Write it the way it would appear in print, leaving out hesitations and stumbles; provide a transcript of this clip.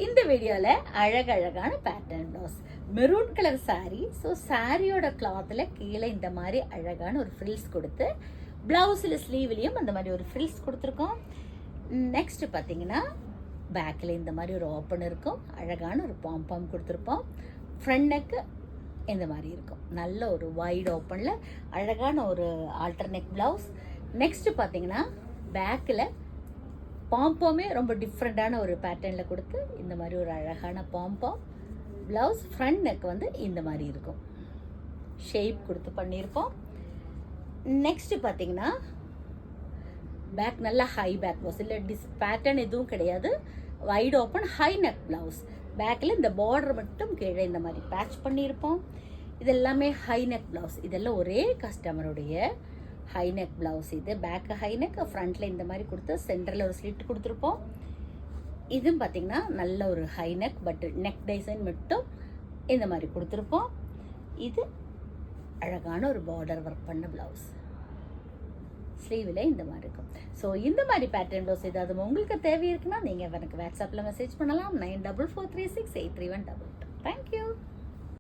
இந்த வீடியோவில் அழகழகான pattern blouse maroon colour sari. So சாரியோட கிளாத்தில் கீழே இந்த மாதிரி அழகான ஒரு ஃப்ரில்ஸ் கொடுத்து ப்ளவுஸில் ஸ்லீவ்லேயும் அந்த மாதிரி ஒரு ஃப்ரில்ஸ் கொடுத்துருக்கோம். நெக்ஸ்ட் பார்த்தீங்கன்னா பேக்கில் இந்த மாதிரி ஒரு ஓப்பன் இருக்கும், அழகான ஒரு பாம் கொடுத்துருப்போம். ஃப்ரண்ட் நெக்கு இந்த மாதிரி இருக்கும், நல்ல ஒரு வைட் ஓப்பனில் அழகான ஒரு ஆல்டர்னேட் ப்ளவுஸ். நெக்ஸ்ட் பார்த்தீங்கன்னா பேக்கில் பாம்போமே ரொம்ப டிஃப்ரெண்ட்டான ஒரு பேட்டர்னில் கொடுத்து இந்த மாதிரி ஒரு அழகான பாம்பம் ப்ளவுஸ். ஃப்ரண்ட் நெக் வந்து இந்த மாதிரி இருக்கும், ஷேப் கொடுத்து பண்ணியிருப்போம். நெக்ஸ்ட் பார்த்தீங்கன்னா பேக் நல்லா ஹை பேக் ப்ளவுஸ், இல்லை பேட்டர்ன் எதுவும் கிடையாது, white open high neck blouse. பேக்கில் இந்த பார்டர் மட்டும் கீழே இந்த மாதிரி பேட்ச் பண்ணியிருப்போம். இது எல்லாமே ஹை நெக் ப்ளவுஸ். இதெல்லாம் ஒரே கஸ்டமருடைய ஹை நெக் ப்ளவுஸ். இது பேக்கு ஹை நெக், ஃப்ரண்ட்டில் இந்த மாதிரி கொடுத்து சென்டரில் ஒரு ஸ்லிட் கொடுத்துருப்போம். இதுவும் பார்த்திங்கன்னா நல்ல ஒரு high neck, but neck design மட்டும் இந்த மாதிரி கொடுத்துருப்போம். இது அழகான ஒரு பார்டர் ஒர்க் பண்ண ப்ளவுஸ், ஸ்லீவில் இந்த மாதிரி இருக்கும். ஸோ இந்த மாதிரி பேட்டர்ன் ப்ளவுஸ் ஏதாவது உங்களுக்கு தேவை இருக்குன்னா நீங்கள் எனக்கு வாட்ஸ்அப்பில் மெசேஜ் பண்ணலாம். 9443683122. தேங்க்யூ.